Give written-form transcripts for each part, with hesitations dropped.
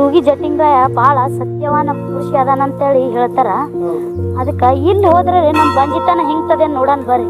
ತೂಗಿ ಜಟಿಂಗರಾಯ ಬಹಳ ಸತ್ಯವಾನ ಪುರುಷ ಅದಾನಂತೇಳಿ ಹೇಳ್ತಾರ. ಅದಕ್ಕ ಇಲ್ಲಿ ಹೋದ್ರೆ ನಮ್ ಬಂಜಿತನ ಹಿಂಗ್ತದೆ ನೋಡೋಣ ಬರ್ರಿ.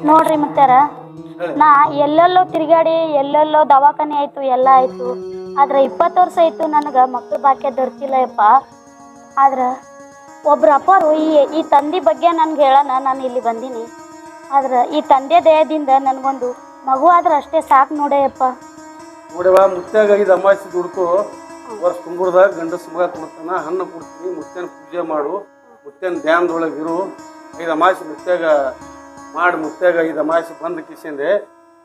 ನೋಡ್ರಿ ಮುತ್ತಾರ, ನಾ ಎಲ್ಲೆಲ್ಲೋ ತಿರುಗಾಡಿ ಎಲ್ಲೆಲ್ಲೋ ದವಾಖಾನೆ ಆಯ್ತು ಎಲ್ಲ ಆಯ್ತು. ಆದ್ರೆ 20 ವರ್ಷ ಆಯ್ತು ನನಗ ಮಕ್ಳು ಬಾಕ್ಯ ದೊರ್ಕಿಲ್ಲ ಯಪ್ಪ. ಆದ್ರ ಒಬ್ರು ಅಪ್ಪರು ಈ ತಂದೆ ಬಗ್ಗೆ ನನ್ಗೆ ಹೇಳೋಣ ನಾನು ಇಲ್ಲಿ ಬಂದೀನಿ. ಆದ್ರೆ ಈ ತಂದೆ ದಯದಿಂದ ನನಗೊಂದು ಮಗು ಆದ್ರೆ ಅಷ್ಟೇ ಸಾಕು ನೋಡಯ್ಯಪ್ಪ. ನೋಡವ ಮುತ್ಯಾಗ 5 ಅಮಾವಾಸ್ಯೆ ದುಡ್ಕು ವರ್ಷ ತುಂಬಿಡ್ದಾಗ ಗಂಡಸ ಮಗ ಕೊಡ್ತಾನ, ಹಣ್ಣು ಕೊಡ್ತೀನಿ, ಮುತ್ಯನ ಪೂಜೆ ಮಾಡು, ಮುತ್ಯನ ಧ್ಯಾನದೊಳಗೆ ಇರು. 5 ಅಮಾವಾಸ್ಯೆ ಮುತ್ಯಾಗ ಮಾಡಿ, ಮುತ್ಯಾಗ 5 ಅಮಾವಾಸ್ಯೆ ಬಂದ ಕಿಸೆಂದೆ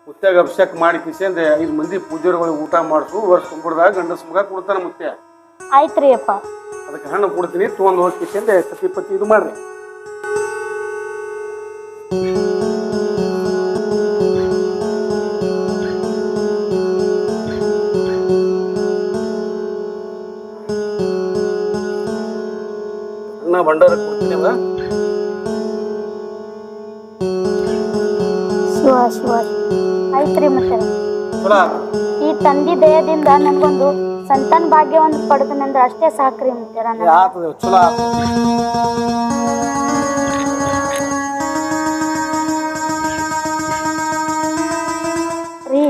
ಮುತ್ಯಾಗ ಅಭಿಷೇಕ ಮಾಡಿ ಕಿಸೆಂದೆ 5 ಮಂದಿ ಪೂಜೆಗಳಿಗೆ ಊಟ ಮಾಡಿಸು. ವರ್ಷ ತುಂಬಿಡ್ದಾಗ ಗಂಡಸ ಮಗ ಕೊಡ್ತಾನ ಮುತ್ಯ. ಆಯ್ತ್ರಿ ಅಪ್ಪ. ಅದಕ್ಕೆ ಹಣ್ಣು ಕೊಡ್ತೀನಿ, ತೊಗೊಂಡು ಹೋಗಿ ಕಿಸೆಂದೆ ಕತ್ತಿ ಇದು ಮಾಡ್ರಿ. ಅನ್ನ ಭಂಡಾರ ಕೊಡ್ತೀನಿ. ಅಲ್ಲ ಶಿವ ಶಿವ ಆಯ್ತ್ರಿ. ಮತ್ತೆ ಈ ತಂದೆ ದಯದಿಂದ ನನ್ಗೊಂದು ಸಂತಾನ ಭಾಗ್ಯ ಒಂದು ಪಡ್ತೇನೆಂದ್ರೆ ಅಷ್ಟೇ ಸಾಕ್ರಿ ಮುತ್ತಾರ. ರೀ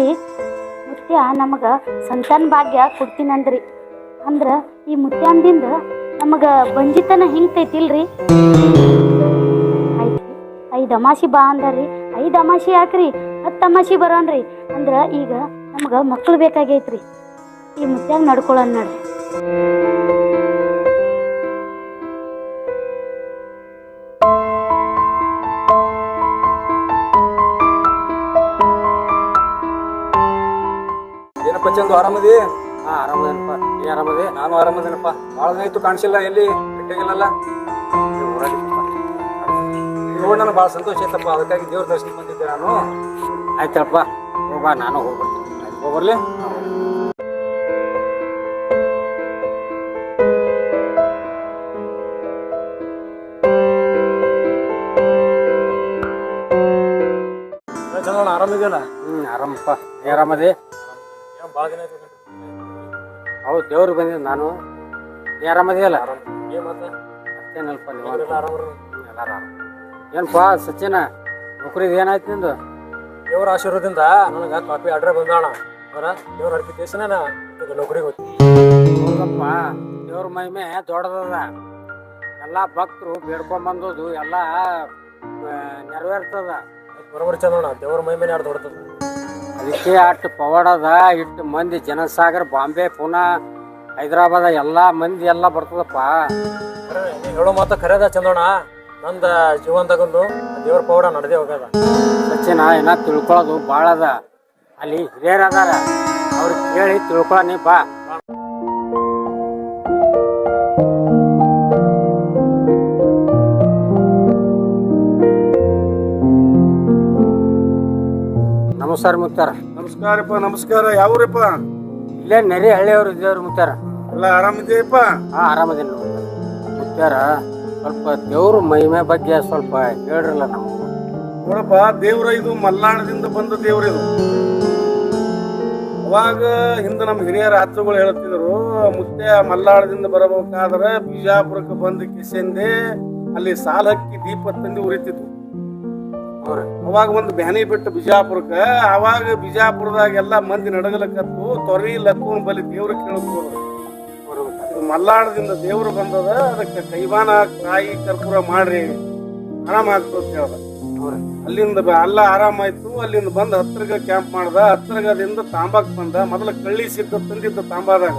ಮುತ್ಯ ನಮಗ ಸಂತಾನ ಭಾಗ್ಯ ಕೊಡ್ತೀನಂದ್ರಿ. ಅಂದ್ರ ಈ ಮುತ್ಯಾಂದಿಂದ ನಮಗ ಬಂಜಿತನ ಹಿಂಗ್ತೈತಿಲ್ರಿ. ಆಯ್ತ್ರಿ, 5 ಅಮಾಸಿ ಬಾ ಅಂದಾರ್ರಿ. 5 ಅಮಾಸಿ ಯಾಕ್ರಿ, 10 ಅಮಾಸಿ ಬರೋನ್ರಿ. ಅಂದ್ರ ಈಗ ನಮಗ ಮಕ್ಳು ಬೇಕಾಗೈತ್ರಿ. ಈ ಮುತ್ಯಾಗ ನಡ್ಕೊಳ್ಳೋಣ ನೋಡ್ರಿ. ಏನಪ್ಪ ಚಂದು, ಆರಾಮದಿ? ಹಾ ಆರಾಮದೇನಪ್ಪ. ನೀ ಆರಾಮದಿ? ನಾನು ಆರಾಮದೇನಪ್ಪ. ಭಾಳ ದಿನ ಆಯ್ತು ಕಾಣಿಸಿಲ್ಲ, ಎಲ್ಲಿ ಭೇಟಿಯಾಗಿಲ್ಲಲ್ಲ. ನೋಡಿ ನನಗೆ ಭಾಳ ಸಂತೋಷ ಆಯ್ತಪ್ಪ, ಅದಕ್ಕಾಗಿ ದೇವ್ರ ದರ್ಶನ ಬಂದಿದ್ದೆ ನಾನು. ಆಯ್ತಪ್ಪ, ಹೋಗ್ಬಾ, ನಾನು ಹೋಗ್ಬರ್ತೀನಿ. ಆಯ್ತು, ಹೋಗ್ಬರ್ಲಿ. ಚಂದ್ರಣ್ಣ ಆರಾಮಿದೆಯಲ್ಲ? ಆರಾಮಪ್ಪ. ನೀ ಆರಾಮದಿ? ಭಾಳ ದಿನ ಆಯ್ತು. ಹೌದು, ದೇವ್ರಿಗೆ ಬಂದಿದ್ದೆ ನಾನು. ನೀ ಆರಾಮದಿಯಲ್ಲ? ಮತ್ತೇನಲ್ಪ, ಎಲ್ಲಾರು ಆರಾಮ. ಏನಪ್ಪ ಸಚಿನ, ನೌಕರಿದು ಏನಾಯ್ತು ನಿಂದು? ದೇವ್ರ ಆಶೀರ್ವಾದದಿಂದ ನನಗೆ ಕಾಪಿ ಆರ್ಡ್ರ್ ಬಂದಣ. ದೇವ್ರ ಅಡ್ಕೆ ದೇಶನ ನೌಕರಿಗೆ ಹೋಗ್ತೀನಿ. ಹೌದಪ್ಪ, ದೇವ್ರ ಮಹಿಮೆ ದೊಡ್ಡದದ. ಎಲ್ಲ ಭಕ್ತರು ಬೇಡ್ಕೊಂಬಂದದು ಎಲ್ಲ ನೆರವೇರ್ತದ. ಬರೋಬರಿ ಚಂದಣ್ಣ, ದೇವ್ರ ಮಹಿಮೆನೇ ಯಾರು ದೊಡ್ಡದ. ಅದಕ್ಕೆ ಅಷ್ಟು ಪವಾಡದ. ಇಷ್ಟು ಮಂದಿ ಜನಸಾಗರ, ಬಾಂಬೆ, ಪುನಾ, ಹೈದರಾಬಾದ ಎಲ್ಲ ಮಂದಿ ಎಲ್ಲ ಬರ್ತದಪ್ಪ. ಹೇಳೋ ಮಾತ ಖರೇದ ಚಂದಣ್ಣ. ನಂದ ಜೀವನದಾಗೊಂದು ದೇವ್ರ ಪವಾಡ ನಡೆದೇ ಹೋಗ್ಯದ. ಸಚಿನ ಏನ ತಿಳ್ಕೊಳ್ಳೋದು ಭಾಳ ಅದ. ಅಲ್ಲಿ ಹಿರಿಯರ್ ಅದಾರ, ಅವ್ರು ಕೇಳಿ ತಿಳ್ಕೊಳ್ಳ ನೀ ಬಾ. ನಮಸ್ಕಾರ ಮುತ್ತಾರ. ನಮಸ್ಕಾರಪ್ಪ. ನಮಸ್ಕಾರ. ಯಾವ್ರಪ್ಪ? ಇಲ್ಲೇ ನೆರೆ ಹಳ್ಳಿಯವ್ರು ಇದ್ದೇವ್ರು ಮುತ್ತಾರ. ಎಲ್ಲ ಆರಾಮಿದೆಯಪ್ಪ? ಹಾ, ಆರಾಮದಿಲ್ಲ ಮುತ್ತಾರ. ಸ್ವಲ್ಪ ದೇವ್ರ ಮಹಿಮೆ ಬಗ್ಗೆ ಸ್ವಲ್ಪ ಹೇಳ್ರಲ್ಲ ನಮಗೆ. ನೋಡಪ್ಪ, ದೇವ್ರ ಇದು ಮಲ್ನಾಡದಿಂದ ಬಂದ ದೇವ್ರ ಇದು. ಅವಾಗ ಹಿಂದೆ ನಮ್ಮ ಹಿರಿಯರ ಹಚ್ಚುಗಳು ಹೇಳ್ತಿದ್ರು, ಮುತ್ಯ ಮಲ್ನಾಡದಿಂದ ಬರಬೇಕಾದ್ರೆ ಬಿಜಾಪುರಕ್ಕೆ ಬಂದ ಕಿಸೆಂದೆ ಅಲ್ಲಿ ಸಾಲಕ್ಕಿ ದೀಪ ತಂದು ಉರಿತಿದ್ವು. ಅವಾಗ ಒಂದು ಬ್ಯಾನಿ ಬಿಟ್ಟು ಬಿಜಾಪುರಕ್ಕ, ಅವಾಗ ಬಿಜಾಪುರದಾಗ ಎಲ್ಲಾ ಮಂದಿ ನಡಗಲಕತ್ತು ತೊರಿ ಲಕ್ಕೂನ್ ಬಲಿ ದೇವ್ರ ಕೇಳಬಹುದು. ಮಲ್ನಾಡದಿಂದ ದೇವ್ರು ಬಂದದ, ಅದಕ್ಕೆ ಕೈವಾನ ಕಾಯಿ ಕರ್ಪೂರ ಮಾಡ್ರಿ ಆರಾಮ ಆಗ್ತದ ಅಂತ ಹೇಳ್ದ. ಅಲ್ಲಿಂದ ಅಲ್ಲ ಆರಾಮಾಯ್ತು. ಅಲ್ಲಿಂದ ಬಂದ್ ಹತ್ರಗ ಕ್ಯಾಂಪ್ ಮಾಡ್ದ. ಹತ್ರಗದಿಂದ ತಾಂಬಾಕ್ ಬಂದ. ಮೊದಲ ಕಳ್ಳಿ ಸಿದ್ದ ತಂದಿದ್ದ ತಾಂಬಾದಾಗ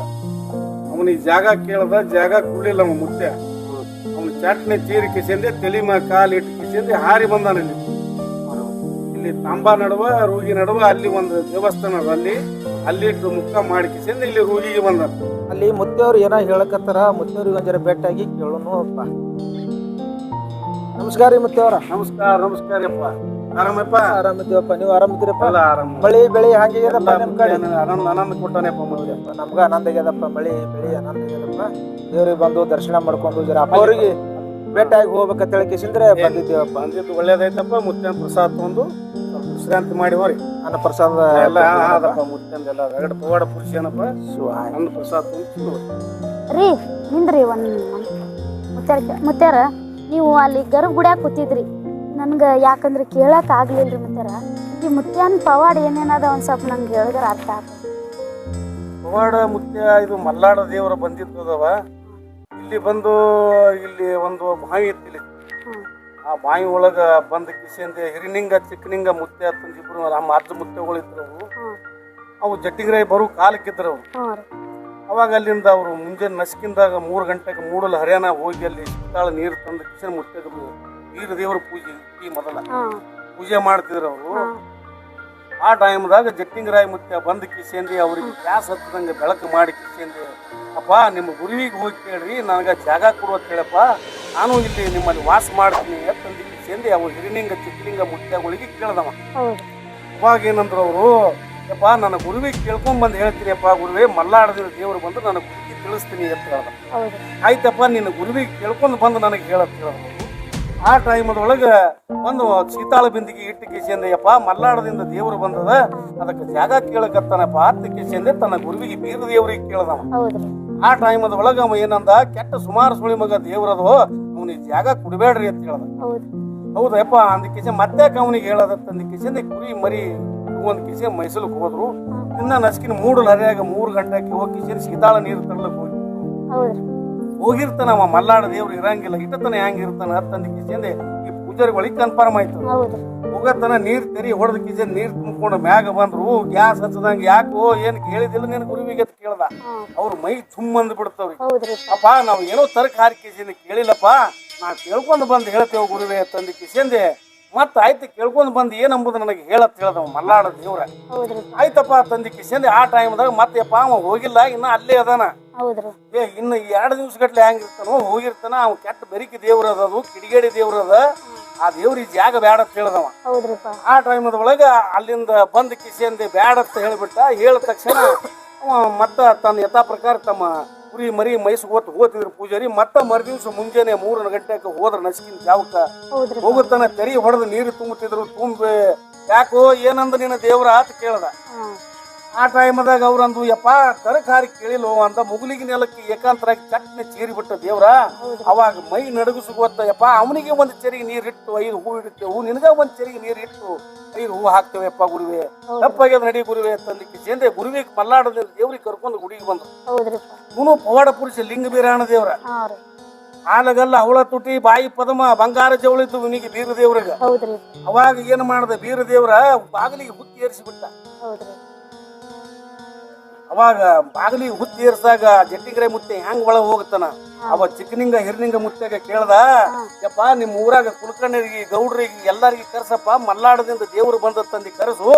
ಅವನಿಗೆ ಜಾಗ ಕೇಳ್ದ. ಜಾಗ ಕೊಡ್ಲಿಲ್ಲ ಅವ ಮುತ್ಯ. ಅವನ ಚಟ್ನಿ ಚೀರಿ ಕಿಸೆಂದೆ ತಲಿ ಕಾಲ್ ಇಟ್ಟು ಕಿಸೆಂದೆ ಹಾರಿ ಬಂದಾನ. ಇಲ್ಲಿ ತಾಂಬಾ ನಡುವ ರೂಗಿ ನಡುವ ಅಲ್ಲಿ ಒಂದು ದೇವಸ್ಥಾನ ಅದ. ಅಲ್ಲಿ ಮುಖ ಮಾಡಿ ಕಿಸೆಂದೆ ಇಲ್ಲಿ ರೂಗಿಗೆ ಬಂದ. ಅಲ್ಲಿ ಮುತ್ತೇವ್ರು ಏನೋ ಹೇಳಕತ್ತಾರ, ಮುತ್ತೇವ್ರಿಗೆ ಒಂಜರ ಭೇಟಿಯಾಗಿ ಕೇಳೋನು ಅಪ್ಪ. ನಮಸ್ಕಾರ ರೀ ಮುತ್ತೇವ್ರ. ನಮಸ್ಕಾರ. ನಮಸ್ಕಾರಪ್ಪ. ಆರಾಮಪ್ಪ? ಆರಾಮಿದ್ದೀವಪ್ಪ. ನೀವು ಆರಾಮಿದ್ದೀರಪ್ಪ? ಆರಾಮ. ಮಳಿ ಬೆಳಿ ಹಂಗಿಗ್ಯದಪ್ಪ ನಿಮ್ ಕಡೆ? ಆನಂದ ಕೊಟ್ಟಾನೆಪ್ಪ ಮದುವೆ. ನಮ್ಗ ಆನಂದ ಆಗ್ಯದಪ್ಪ. ಮಳಿ ಬೆಳಿ ಆನಂದ ಆಗ್ಯದಪ್ಪ. ದೇವ್ರಿಗೆ ಬಂದು ದರ್ಶನ ಮಾಡ್ಕೊಂಡು ಜರ ಅಪ್ಪ ಅವ್ರಿಗೆ ಭೇಟಿಯಾಗಿ ಹೋಗ್ಬೇಕಂತ ಹೇಳಿ ಕಿಸಿಂದ್ರೆ ಬಂದಿದ್ದೀವಪ್ಪ. ಬಂದಿದ್ದು ಒಳ್ಳೇದೈತಪ್ಪ. ಮುತ್ತೇನ್ ಪ್ರಸಾದ ತಗೊಂಡು ಸ್ವಲ್ಪ ವಿಶ್ರಾಂತಿ ಮಾಡಿ ಹೋರಿ. ಅನ್ನ ಪ್ರಸಾದ ಎಲ್ಲ ಆದಪ್ಪ. ಮುತ್ತಂದೆಲ್ಲ ರಗಡ ಪವಾಡ ಪುರುಷ ಏನಪ್ಪ. ಅನ್ನ ಪ್ರಸಾದ ತಗೊಂಡು ರೀ ನಿಂದ್ರಿ ಮುತ್ಯಾರ, ನೀವು ಅಲ್ಲಿ ಗರ್ಭ ಗುಡ್ಯಾಗ ಕೂತಿದ್ರಿ. ನನ್ಗೆ ಯಾಕಂದ್ರೆ ಕೇಳಕ್ ಆಗ್ಲಿಲ್ರಿ ಮುತ್ಯಾರ. ಈ ಮುತ್ಯಾನ್ ಪವಾಡ ಏನೇನದ ಒಂದ್ ಸ್ವಲ್ಪ ನಂಗೆ ಹೇಳಿದ್ರೆ ಅರ್ಥ ಆಗ್ತದೆ. ಪವಾಡ ಮುತ್ಯ ಇದು ಮಲ್ನಾಡ ದೇವರ ಬಂದಿದ್ದದವ. ಇಲ್ಲಿ ಬಂದು ಇಲ್ಲಿ ಒಂದು ಬಾವಿ ಇತ್ತು. ಆ ಬಾವಿ ಒಳಗ ಬಂದ ಕಿಸೆಂದ ಹಿರಿನಿಂಗ ಚಿಕ್ಕನಿಂಗ ಮುತ್ಯ ತಂದಿಬ್ರು ನಮ್ಮ ಅಜ್ಜ ಮುತ್ಯಗಳು ಇದ್ರು. ಅವು ಜಟ್ಟಿಗ್ರಾಯಿ ಬರು ಕಾಲಕ್ಕಿದ್ರು. ಅವಾಗ ಅಲ್ಲಿಂದ ಅವರು ಮುಂಜಾನೆ ನಸ್ಕಿಂದಾಗ 3 ಗಂಟೆಗೆ ಮೂಡಲ ಹರಿಯಾಣ ಹೋಗಿ ಅಲ್ಲಿ ಸುತ್ತಾಳ ನೀರು ತಂದು ಕಿಸೆನ್ ಮುತ್ಯ ವೀರ ದೇವರ ಪೂಜೆ ಈ ಮೊದಲ ಪೂಜೆ ಮಾಡ್ತಿದ್ರು ಅವರು. ಆ ಟೈಮ್ದಾಗ ಜಟ್ಟಿಂಗರಾಯಿ ಮುತ್ಯ ಬಂದ ಕಿಸೆಂದಿ ಅವ್ರಿಗೆ ಗ್ಯಾಸ್ ಹತ್ತದಂಗೆ ಬೆಳಕು ಮಾಡಿ ಕಿಸೆಂದಿ, ಅಪ್ಪ ನಿಮ್ಮ ಗುರುವಿಗೆ ಹೋಗಿ ಕೇಳ್ರಿ, ನನಗೆ ಜಾಗ ಕೊಡು ಅಂತ ಹೇಳಪ್ಪ, ನಾನು ಇಲ್ಲಿ ನಿಮ್ಮಲ್ಲಿ ವಾಸ ಮಾಡ್ತೀನಿ ತಂದು ಕಿಸೆಂದಿ ಅವ್ರು ಹಿರಿನಿಂಗ ಚಿಕ್ಕಲಿಂಗ ಮುತ್ಯಗಳಿಗೆ ಕೇಳ್ದವ. ಅವಾಗ ಏನಂದ್ರು ಅವರು, ಯಪ್ಪ ನನ್ನ ಗುರುವಿಗೆ ಕೇಳ್ಕೊಂಡ್ ಬಂದು ಹೇಳ್ತೀನಿ ಅಪ್ಪ, ಗುರುವೇ ಮಲ್ನಾಡದಿಂದ ದೇವರು ಬಂದು ನನ್ನ ಗುರುವಿಗೆ ತಿಳಿಸ್ತೀನಿ ಅಂತ ಹೇಳ್ದ. ಆಯ್ತಪ್ಪ ನಿನ್ನ ಗುರುವಿಗೆ ಕೇಳ್ಕೊಂಡು ಬಂದು ನನಗೆ ಹೇಳತ್ ಹೇಳಿದ್ರು. ಆ ಟೈಮದೊಳಗೆ ಒಂದು ಶೀತಾಳ ಬಿಂದಿಗೆ ಇಟ್ಟು ಕಿಸೆಂದೆಯಪ್ಪ ಮಲ್ನಾಡದಿಂದ ದೇವರು ಬಂದದ, ಅದಕ್ಕೆ ಜಾಗ ಕೇಳಕತ್ತಾನಪ್ಪ ಅತ್ತ ಕಿಸೆಂದೆ ತನ್ನ ಗುರುವಿಗೆ ಬೀರ ದೇವರಿಗೆ ಕೇಳ್ದವ. ಆ ಟೈಮದೊಳಗ ಅವ ಏನಂದ, ಕೆಟ್ಟ ಸುಮಾರು ಸುಳಿ ಮಗ ದೇವ್ರದು, ಅವನಿಗೆ ಜಾಗ ಕೊಡಬೇಡ್ರಿ ಅಂತ ಹೇಳ್ದ. ಹೌದಪ್ಪ ಅಂದ ಕಿಸೆ ಮತ್ತೆ ಅವನಿಗೆ ಹೇಳದ ತಂದ ಕಿಸೆಂದೆ ಕುರಿ ಮರಿ ಒಂದ್ ಕಿಸೆ ಮೈಸೂರಿಗೆ ಹೋದ್ರು. ಇನ್ನ ನಸ್ಕಿನ ಮೂಡಲ ಹರಿಯಾಗ 3 ಗಂಟೆಗೆ ಹೋಗಿ ಕಿಸೆ ಶೀತಾಳ ನೀರು ತರ್ಲಕ್ ಹೋಗಿರ್ತಾನ. ಅವ ಮಲ್ನಾಡ ದೇವ್ರು ಇರಂಗಿಲ್ಲ, ಇಟ್ಟತನ ಹೆಂಗಿರ್ತಾನ ಹತ್ತಂದ ಕಿಸೆಂದೆ ಈ ಪೂಜಾರಿಗಳಿಗೆ ಕನ್ಫರ್ಮ್ ಆಯ್ತು. ಹೋಗತನ ನೀರ್ ತೆರಿ ಹೊಡೆದ ಕಿಸೆ ನೀರ್ ತುಂಬಿಕೊಂಡು ಮ್ಯಾಗ ಬಂದ್ರು. ಗ್ಯಾಸ್ ಹಚ್ಚದಂಗ ಯಾಕೋ ಏನ್ ಕೇಳಿದಿಲ್ಲ ನಿನ್ ಗುರುವಿಗೆ ಅಂತ ಕೇಳ್ದ. ಅವ್ರ ಮೈ ತುಂಬಂದ್ ಬಿಡ್ತಾವ್ರಿ. ಅಪ್ಪ ನಾವ್ ಏನೋ ತರಕ್ ಹಾರಿ ಕಿಸೆಂದ ಕೇಳಿಲ್ಲಪ್ಪ, ನಾ ಕೇಳ್ಕೊಂಡ್ ಬಂದ್ ಹೇಳ್ತೇವ ಗುರುವೇ ತಂದ ಕಿಸೆಂದೆ. ಮತ್ತ ಆಯ್ತು ಕೇಳ್ಕೊಂಡ್ ಬಂದ್ ಏನಂಬುದು ನನಗೆ ಹೇಳತ್ ಹೇಳ್ದವ ಮಲ್ನಾಡ ದೇವ್ರ. ಆಯ್ತಪ್ಪ ತಂದಿ ಕಿಸೆಂದೆ. ಆ ಟೈಮ್ದಾಗ ಮತ್ತೆಪ್ಪ ಅವ ಹೋಗಿಲ್ಲ, ಇನ್ನ ಅಲ್ಲೇ ಅದಾನ. ಇನ್ನು 2 ದಿವ್ಸ ಗಟ್ಲೆ ಹೆಂಗಿರ್ತಾನೋ ಹೋಗಿರ್ತಾನ. ಅವ್ ಕೆಟ್ಟ ಬೆರಿಕೆ ದೇವ್ರ ಅದದು, ಕಿಡಿಗೇಡಿ ದೇವ್ರ ಅದ. ಆ ದೇವ್ರಿಗೆ ಜಾಗ ಬ್ಯಾಡ ಅಂತ ಹೇಳ್ದವ. ಆ ಟೈಮದ ಒಳಗ ಅಲ್ಲಿಂದ ಬಂದ್ ಕಿಸೆಂದೆ ಬ್ಯಾಡ ಅಂತ ಹೇಳ್ಬಿಟ್ಟ. ಹೇಳಿದ ತಕ್ಷಣ ಮತ್ತ ತನ್ನ ಯಥಾ ಪ್ರಕಾರ ತಮ್ಮ ಕುರಿ ಮರಿ ಮೈಸೂರು ಹೋಗ್ತಿದ್ರು ಪೂಜಾರಿ. ಮತ್ತ ಮರುದಿವ್ಸ ಮುಂಜಾನೆ 3 ಗಂಟೆಗೆ ಹೋದ್ರ ನಸ್ಕಿನ ಜಾವಕ್ಕ ಹೋಗುತ್ತಾನ. ತೆರಿ ಹೊಡೆದು ನೀರು ತುಂಬುತ್ತಿದ್ರು. ತುಂಬಿ ಯಾಕೋ ಏನಂದ ನಿನ್ನ ದೇವ್ರ ಅಂತ ಕೇಳ್ದ. ಆ ಟೈಮದಾಗ ಅವ್ರಂದು, ಯಪ್ಪ ತರಕಾರಿ ಕೇಳಿಲ್ಲೋ ಅಂತ ಮುಗುಲಿಗೆ ನೆಲಕ್ಕೆ ಏಕಾಂತರಾಗಿ ಚಟ್ನೆ ಚೀರಿ ಬಿಟ್ಟ ದೇವ್ರ. ಅವಾಗ ಮೈ ನಡಗಿಸುಗೊತ್ತ, ಯಪ್ಪ ಅವನಿಗೆ ಒಂದು ಚೆರಿಗೆ ನೀರಿಟ್ಟು 5 ಹೂ ಇಡ್ತೇವು, ನಿನಗ ಒಂದ್ ಚೆರಿಗೆ ನೀರಿಟ್ಟು 5 ಹೂ ಹಾಕ್ತೇವೆಪ್ಪ ಗುರುವೆ, ತಪ್ಪಾಗ್ಯದ ನಡಿ ಗುರುವೆ ತಂದಿಕ್ಕೆ ಸೇಂದೆ ಗುರುವಿಗೆ ಮಲ್ನಾಡದ ದೇವ್ರಿಗೆ ಕರ್ಕೊಂಡು ಗುಡಿಗೆ ಬಂದ್ರು. ಇವನು ಪವಾಡ ಪುರುಷ ಲಿಂಗ ಬೀರಾಣ ದೇವ್ರ. ಹಾಲಗಲ್ಲ ಅವಳ ತುಟಿ ಬಾಯಿ ಪದಮ ಬಂಗಾರ ಜವಳಿದ್ದು ಇವನಿಗೆ ಬೀರ ದೇವ್ರಿಗ. ಅವಾಗ ಏನ್ ಮಾಡ್ದ ಬೀರ ದೇವ್ರ ಬಾಗಿಲಿಗೆ ಹುತ್ತಿ ಏರಿಸಿ ಬಿಟ್ಟ. ಅವಾಗ ಬಾಗಿಲಿ ಹುತ್ತಿ ಏರ್ಸಾಗ ಜಟ್ಟಿಗ್ರೆ ಮುತ್ತೆ ಹೆಂಗ್ ಒಳಗೆ ಹೋಗ್ತಾನ ಅವ ಚಿಕ್ಕನಿಂಗ ಹಿರಿನಿಂಗ ಮುತ್ತೆಗ ಕೇಳ್ದ, ಯಪ್ಪ ನಿಮ್ಮ ಊರಾಗ ಕುಲಕರ್ಣಿಗೆ ಗೌಡ್ರಿಗೆ ಎಲ್ಲಾರಿಗೆ ಕರ್ಸಪ್ಪ, ಮಲ್ಲಾಡದಿಂದ ದೇವ್ರು ಬಂದ ತಂದಿ ಕರೆಸು,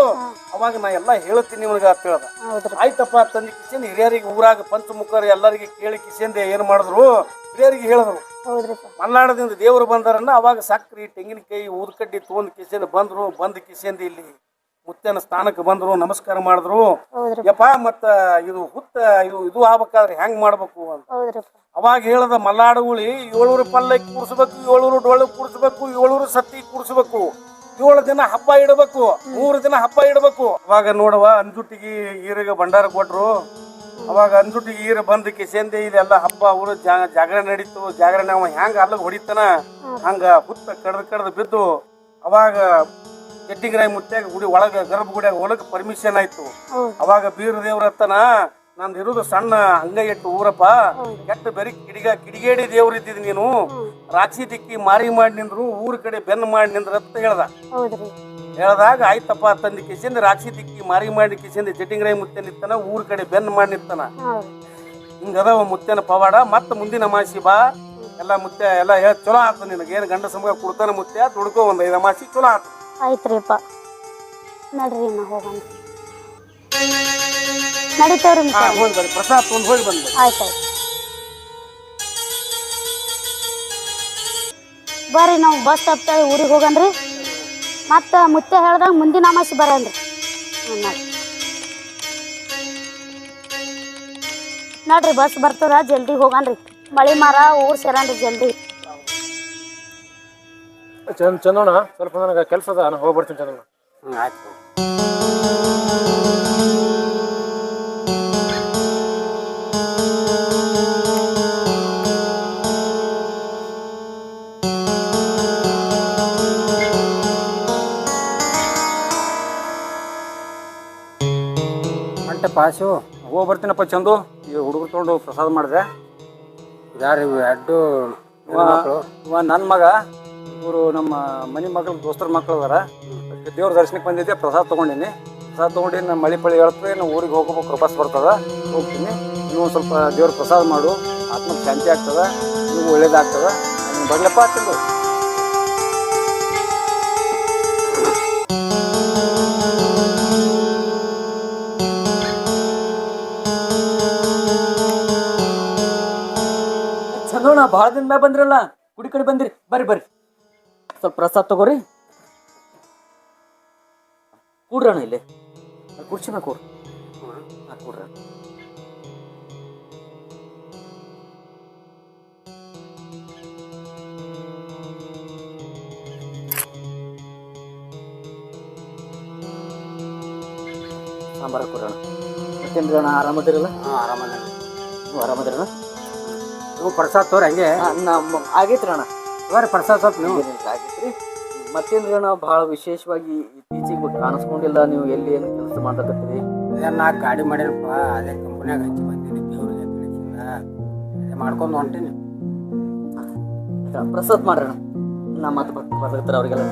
ಅವಾಗ ನಾ ಎಲ್ಲಾ ಹೇಳ್ತೀನಿ ನಿಮ್ಗ ಅಂತ ಹೇಳ್ದ. ಆಯ್ತಪ್ಪ ತಂದಿ ಕಿಶನ್ ಹಿರಿಯರಿಗೆ ಊರಾಗ ಪಂಚಮುಖರು ಎಲ್ಲರಿಗೆ ಕೇಳಿ ಕಿಶಂದೆ ಏನ್ ಮಾಡಿದ್ರು, ಹಿರಿಯರಿಗೆ ಹೇಳಿದ್ರು ಮಲ್ನಾಡದಿಂದ ದೇವ್ರು ಬಂದಾರನ್ನ. ಅವಾಗ ಸಕ್ರಿ ತೆಂಗಿನಕಾಯಿ ಊದ್ಕಡ್ಡಿ ತೊಗೊಂಡ್ ಕಿಶನ್ ಬಂದ್ರು. ಬಂದ್ ಕಿಶಂದ ಇಲ್ಲಿ ಮುತ್ತನ ಸ್ಥಾನಕ್ಕೆ ಬಂದ್ರು, ನಮಸ್ಕಾರ ಮಾಡಿದ್ರು. ಯಪ್ಪ ಮತ್ತ ಇದು ಹುತ್ತ ಇದು ಆಗ್ಬೇಕಾದ್ರೆ ಹೆಂಗ್ ಮಾಡ್ಬೇಕು ಅಂತ ಅವಾಗ ಹೇಳದ, ಮಲ್ಲಾಡುಗುಳಿ 700 ಪಲ್ಲಕ್ಕಿ ಕೂಡ್ಸ್ಬೇಕು, 700 ಡೊಳ್ಳು ಕೂಡ್ಸ್ಬೇಕು, 700 ಸತ್ತಿ ಕೂಡ್ಸ್ಬೇಕು, 7 ದಿನ ಹಬ್ಬ ಇಡಬೇಕು, 3 ದಿನ ಹಬ್ಬ ಇಡಬೇಕು. ಅವಾಗ ನೋಡವ ಅಂಜುಟಿಗೆ ಈರಿಗೆ ಭಂಡಾರ ಕೊಟ್ರು. ಅವಾಗ ಅಂಜುಟಿಗೆ ಈರ ಬಂದ ಕಿಸೆಂದೆ ಇದೆಲ್ಲ ಹಬ್ಬ ಅವರು ಜಾಗರಣೆ ನಡೀತು. ಜಾಗರಣೆ ಅವ ಹೆಂಗ ಅಲ್ಲಗ ಹೊಡಿತಾನ ಹಂಗ ಹುತ್ತ ಕಡ್ದು ಬಿದ್ದು. ಅವಾಗ ಜಟ್ಟಿಗ್ರಾಯಿ ಮುತ್ಯಾಗ ಗುಡಿ ಒಳಗ ಗರ್ಭಗುಡಿಯಾಗ ಒಳಗ ಪರ್ಮಿಷನ್ ಆಯ್ತು. ಅವಾಗ ಬೀರ ದೇವ್ರ ಹತ್ತನ, ನಂದು ಇರುದು ಸಣ್ಣ ಹಂಗ ಇಟ್ಟು ಊರಪ್ಪ, ಕೆಟ್ಟ ಬೆರಿ ಕಿಡಿಗೇಡಿ ದೇವ್ರ ಇದ್ದಿದ್ ನೀನು, ರಾಕ್ಷಿ ದಿಕ್ಕಿ ಮಾರಿ ಮಾಡಿ ನಿಂದ್ರು, ಊರ ಕಡೆ ಬೆನ್ನು ಮಾಡಿ ನಿಂದ್ರ ಅಂತ ಹೇಳ್ದ. ಹೇಳ್ದಾಗ ಆಯ್ತಪ್ಪ ತಂದಿ ಕಿಸಿಂದ ರಾಕ್ಷಿ ದಿಕ್ಕಿ ಮಾರಿ ಮಾಡಿ ಕಿಸಿಂದ ಜಟ್ಟಿಗ್ರಾಯಿ ಮುತ್ತೆ ನಿತ್ತಾನ, ಊರ ಕಡೆ ಬೆನ್ನು ಮಾಡಿ ನಿತ್ತಾನ. ಹಿಂಗದ ಮುತ್ತೇನ ಪವಾಡ. ಮತ್ತ ಮುಂದಿನ ಅಮಾಸಿ ಬಾ, ಎಲ್ಲ ಮುತ್ತೆ ಎಲ್ಲ ಚಲೋ ಆತ. ನಿನಗೆ ಏನು ಗಂಡ ಸಮಗ ಕೊಡ್ತಾನ ಮುತ್ತೆ, ದುಡ್ಕೋ ಒಂದ್ 5 ಅಮಾಸಿ ಚಲೋ ಆತ. ಆಯ್ತ್ರಿಪ್ಪ, ನಡ್ರಿ ನಾ ಹೋಗೋಣ. ನಡೀತೇವ್ರಿ ಹೋಗಿ ಬರ್ರಿ, ಪ್ರಸಾದ ತೊಗೊಂಡು ಹೋಗಿ ಬಂದ್ರಿ. ಆಯ್ತಾಯ್ತು ಬರ್ರಿ, ನಾವು ಬಸ್ ಹತ್ತೇಳಿ ಊರಿಗೆ ಹೋಗನ್ರಿ. ಮತ್ತು ಮುತ್ತೆ ಹೇಳ್ದಾಗ ಮುಂದಿನ ಅಮಾಸಿ ಬರನ್ರಿ. ನೋಡ್ರಿ ಬಸ್ ಬರ್ತದ, ಜಲ್ದಿ ಹೋಗನ್ರಿ. ಮಳಿ ಮಾರ ಊರ್ ಸೇರನ್ರಿ ಜಲ್ದಿ. ಚಂದೋಣ ಸ್ವಲ್ಪ ನನಗೆ ಕೆಲಸ ಅದ, ನಾನು ಹೋಗ್ಬರ್ತೀನಿ ಚಂದೋಣ. ಆಯ್ತು. ಪಾಸು ಹೋಗಿ ಬರ್ತೀನಪ್ಪ ಚಂದು. ಈ ಹುಡುಗರು ತೊಗೊಂಡು ಪ್ರಸಾದ ಮಾಡಿದೆ. ಯಾರು ಇವು ಎರಡು ಮಕ್ಕಳು? ನನ್ನ ಮಗ, ಇವರು ನಮ್ಮ ಮನೆ ಮಕ್ಕಳು ದೋಸ್ತರ ಮಕ್ಕಳು ಅದಾರ. ದೇವ್ರ ದರ್ಶನಕ್ಕೆ ಬಂದಿದ್ದೆ, ಪ್ರಸಾದ ತೊಗೊಂಡಿನಿ. ಪ್ರಸಾದ ತೊಗೊಂಡು ನಮ್ಮ ಮಳೆ ಪಳಿ ಹೇಳ್ತದೆ, ನಾವು ಊರಿಗೆ ಹೋಗ್ಬೇಕು, ಬಸ್ ಬರ್ತದ, ಹೋಗ್ತೀನಿ. ಇನ್ನೂ ಸ್ವಲ್ಪ ದೇವ್ರ ಪ್ರಸಾದ ಮಾಡು, ಆತ್ಮಕ್ಕೆ ಶಾಂತಿ ಆಗ್ತದ, ನೀವು ಒಳ್ಳೇದಾಗ್ತದ. ಬರ್ಲಪ್ಪ ಚಂದು. ಚಂದೋಣ, ಭಾಳ ದಿನ ಮ್ಯಾಗ ಬಂದ್ರಲ್ಲ, ಗುಡಿ ಕಡೆ ಬಂದಿರಿ. ಬರ್ರಿ ಬರ್ರಿ, ಸ್ವಲ್ಪ ಪ್ರಸಾದ ತಗೋರಿ. ಕೂಡ್ರಣ ಇಲ್ಲಿ ಕುರ್ಚಿ ಮ್ಯಾಗ ಕೂಡ್ರಿ. ಕೂಡ್ರ. ಸಾಂಬಾರ ಕೂಡೋಣ. ಮತ್ತೇನ್ರಿ ಅಣ್ಣ, ಆರಾಮದಿರಲ್ಲ? ಆರಾಮದ. ನೀವು ಆರಾಮದಿರಣ್ಣ? ನೀವು ಪ್ರಸಾದ ತೋರಿ ಹಂಗೆ ಆಗೈತ್ರಿ ಅಣ್ಣ. ಬರ್ರಿ ಪ್ರಸಾದ ಸ್ವಲ್ಪ ನೀವು. ಆಗೈತ್ರಿ. ಮತ್ತೇನ್ರಿ ಅಣ್ಣ, ಭಾಳ ವಿಶೇಷವಾಗಿ ಇತ್ತೀಚೆಗೆ ಕಾಣಿಸ್ಕೊಂಡಿಲ್ಲ. ನೀವು ಎಲ್ಲಿ ಏನು ಕೆಲಸ ಮಾಡ್ಲಕತ್ತೀರಿ? ನಾ ಗಾಡಿ ಮಾಡಿರಪ್ಪ, ಅದೇ ಕಂಪ್ನ್ಯಾಗ ಹಚ್ಚಿ ಬಂದೀನಿ. ದೇವ್ರಿಗೆ ತಿಳಿಸಿಲ್ಲ, ಅದೇ ಮಾಡ್ಕೊಂಡು ಹೊಂಟೀನಿ. ಪ್ರಸಾದ ಮಾಡ್ರಣ್ಣ. ನಾ ಮತ್ತೆ ಬರ್ಲಕತ್ತಾರ ಅವ್ರಿಗೆಲ್ಲ.